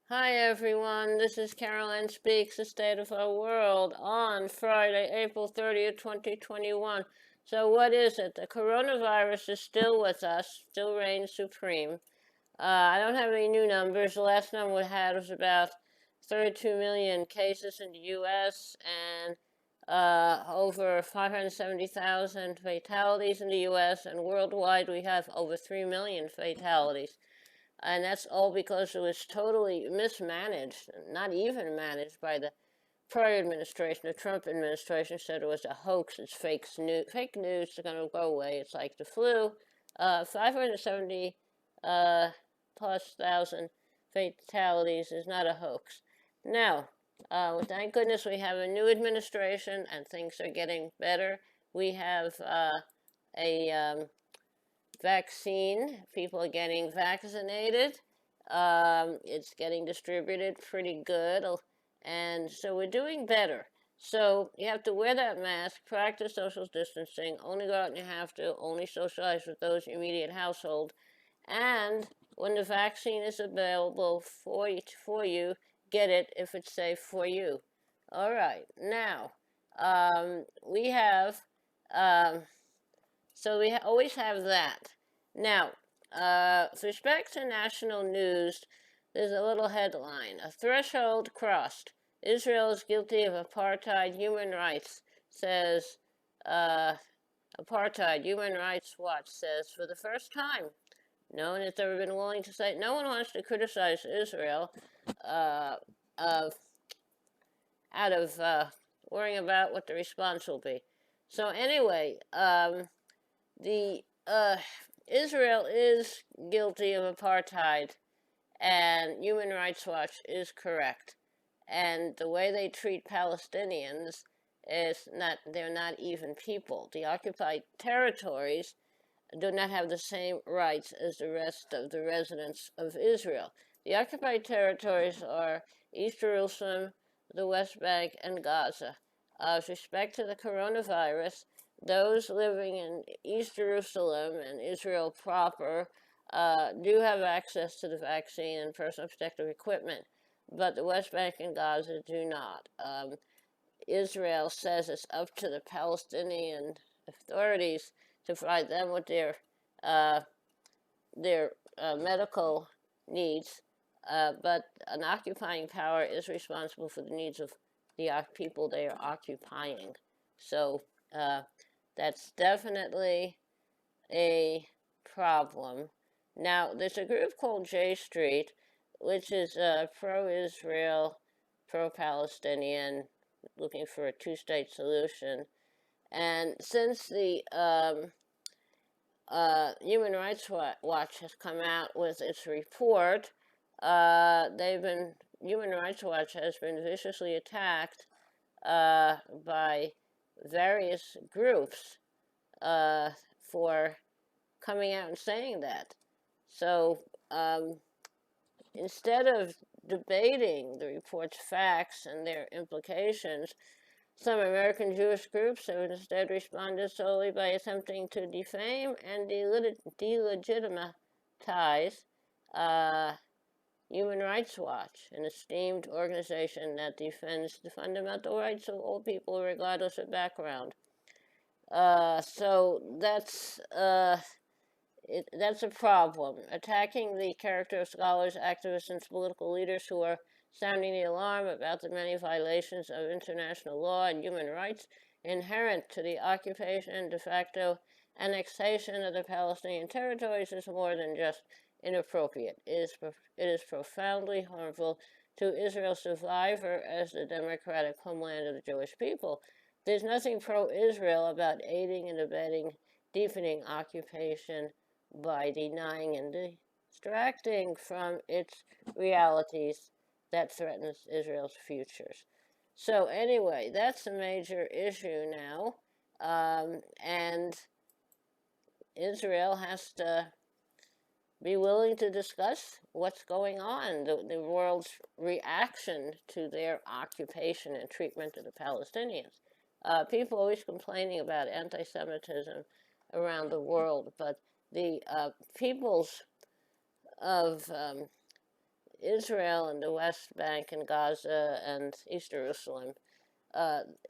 Hi everyone, this is Caroline Speaks, the State of Our World on Friday, April 30th, 2021. So what is it? The coronavirus is still with us, still reigns supreme. I don't have any new numbers. The last number we had was about 32 million cases in the US and over 570,000 fatalities in the US, and worldwide we have over 3 million fatalities. And that's all because it was totally mismanaged, not even managed by the prior administration. The Trump administration said it was a hoax. It's fake news. It's going to go away. It's like the flu. 570 uh, plus thousand fatalities is not a hoax. Now, thank goodness we have a new administration and things are getting better. We have a vaccine. People are getting vaccinated. It's getting distributed pretty good. And so we're doing better. So you have to wear that mask, practice social distancing, only go out when you have to, only socialize with those in your immediate household. And when the vaccine is available for you, get it if it's safe for you. All right. Now, we have um, so we always have that. Now, with respect to national news, there's a little headline: a threshold crossed. Israel is guilty of apartheid. Human rights says uh, apartheid. Human Rights Watch says for the first time. No one has ever been willing to say. No one wants to criticize Israel uh, uh, out of worrying about what the response will be. So anyway, the Israel is guilty of apartheid, and Human Rights Watch is correct. And the way they treat Palestinians is not, they're not even people. The occupied territories do not have the same rights as the rest of the residents of Israel. The occupied territories are East Jerusalem, the West Bank, and Gaza. With respect to the coronavirus, those living in East Jerusalem and Israel proper do have access to the vaccine and personal protective equipment, but the West Bank and Gaza do not. Israel says it's up to the Palestinian authorities to provide them with uh, their medical needs, but an occupying power is responsible for the needs of the people they are occupying. So uh, that's definitely a problem. Now, there's a group called J Street, which is pro-Israel, pro-Palestinian, looking for a two-state solution. And since the Human Rights Watch has come out with its report, they've been Human Rights Watch has been viciously attacked by various groups uh, for coming out and saying that. So instead of debating the report's facts and their implications, some American Jewish groups have instead responded solely by attempting to defame and delegitimize uh, Human Rights Watch, an esteemed organization that defends the fundamental rights of all people, regardless of background. So that's a problem. Attacking the character of scholars, activists, and political leaders who are sounding the alarm about the many violations of international law and human rights inherent to the occupation and de facto annexation of the Palestinian territories is more than just inappropriate. It is profoundly harmful to Israel's survivor as the democratic homeland of the Jewish people. There's nothing pro-Israel about aiding and abetting deepening occupation by denying and distracting from its realities that threatens Israel's futures. So anyway, that's a major issue now, and Israel has to be willing to discuss what's going on, the world's reaction to their occupation and treatment of the Palestinians. People always complaining about anti-Semitism around the world, but the peoples of Israel and the West Bank and Gaza and East Jerusalem.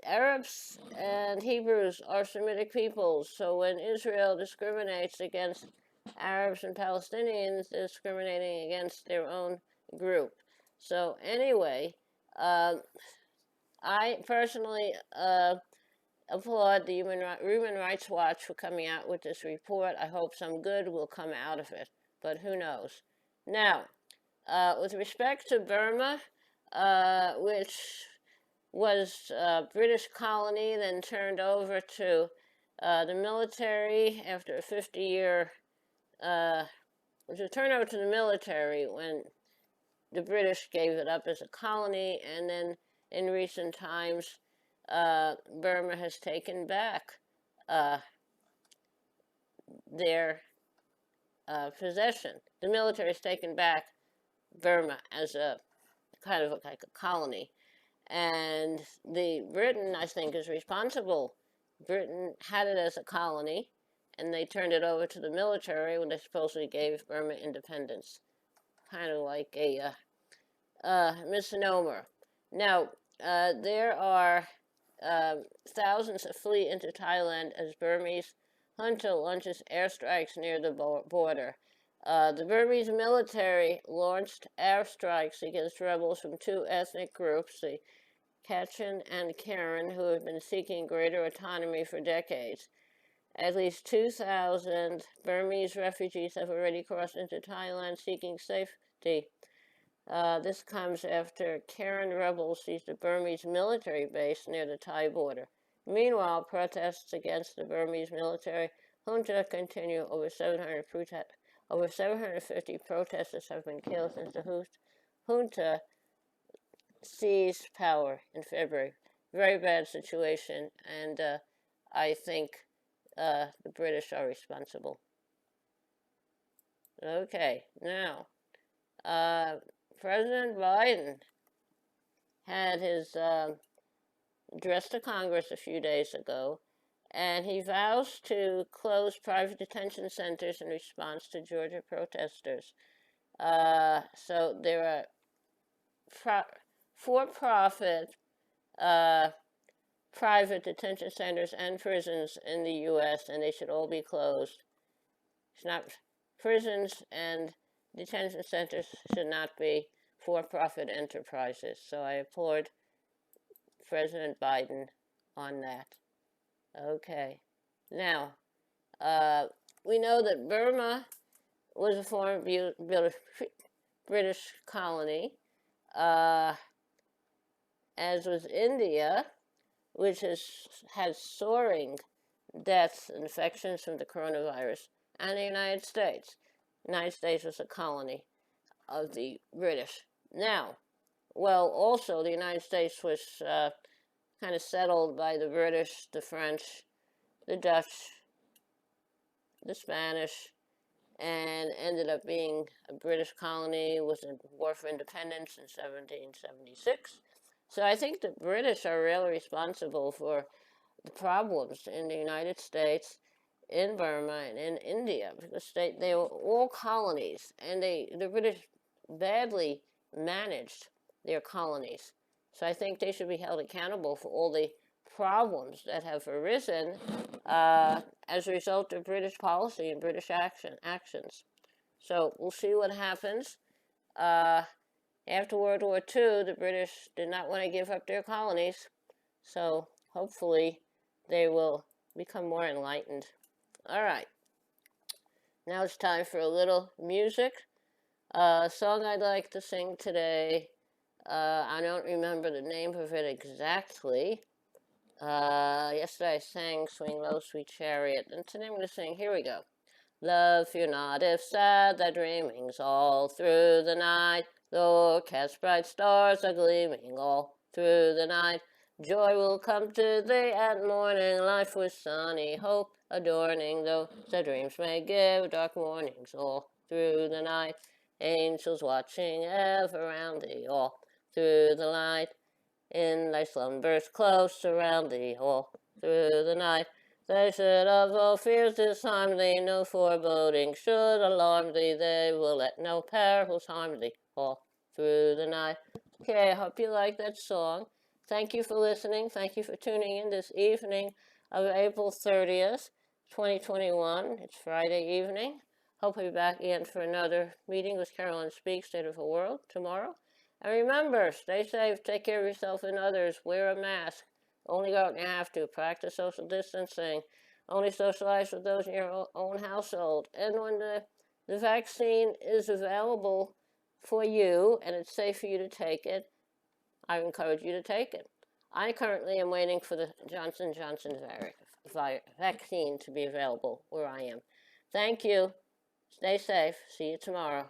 Arabs and Hebrews are Semitic peoples, so when Israel discriminates against Arabs and Palestinians, they're discriminating against their own group. So anyway, I personally applaud the Human Rights Watch for coming out with this report. I hope some good will come out of it, but who knows? Now, with respect to Burma, which was a British colony, then turned over to the military after a 50-year, was a turnover to the military when the British gave it up as a colony, and then in recent times, Burma has taken back their possession. The military has taken back Burma as a kind of like a colony. And Britain, I think, is responsible. Britain had it as a colony, and they turned it over to the military when they supposedly gave Burma independence. Kind of like a misnomer. Now, there are thousands that flee into Thailand as Burmese junta launches airstrikes near the border. The Burmese military launched airstrikes against rebels from two ethnic groups, the Kachin and Karen, who have been seeking greater autonomy for decades. At least 2,000 Burmese refugees have already crossed into Thailand seeking safety. This comes after Karen rebels seized a Burmese military base near the Thai border. Meanwhile, protests against the Burmese military junta continue. Over 750 protesters have been killed since the junta seized power in February. Very bad situation, and I think the British are responsible. Okay, now, President Biden had his address to Congress a few days ago, and he vows to close private detention centers in response to Georgia protesters. So there are for-profit private detention centers and prisons in the U.S., and they should all be closed. It's not prisons and detention centers should not be for-profit enterprises. So I applaud President Biden on that. Okay. Now, we know that Burma was a former British colony, as was India, which has soaring deaths and infections from the coronavirus, and the United States. The United States was a colony of the British. Now, well, also the United States was kind of settled by the British, the French, the Dutch, the Spanish, and ended up being a British colony, was in War for Independence in 1776. So I think the British are really responsible for the problems in the United States, in Burma, and in India, because they were all colonies, and the British badly managed their colonies. So I think they should be held accountable for all the problems that have arisen as a result of British policy and British actions. So we'll see what happens. After World War II, the British did not want to give up their colonies, so hopefully they will become more enlightened. All right, now it's time for a little music. A song I'd like to sing today, I don't remember the name of it exactly. Yesterday I sang Swing Low, Sweet Chariot, and today I'm going to sing, here we go. Love, fear not if sad, thy dreamings all through the night. Though cast bright stars are gleaming all through the night. Joy will come to thee at morning, life with sunny hope adorning. Though thy dreams may give dark mornings all through the night. Angels watching ever round thee all through the night. In thy slumbers close around thee all through the night. They should of all fears disarm thee, no foreboding should alarm thee. They will let no perils harm thee all through the night. Okay, I hope you like that song. Thank you for listening. Thank you for tuning in this evening of April 30th, 2021. It's Friday evening. Hope we'll be back again for another meeting with Carolyn Speaks, State of the World, tomorrow. And remember, stay safe, take care of yourself and others, wear a mask, only go out when you have to, practice social distancing, only socialize with those in your own household. And when the vaccine is available for you and it's safe for you to take it, I encourage you to take it. I currently am waiting for the Johnson & Johnson vaccine to be available where I am. Thank you. Stay safe. See you tomorrow.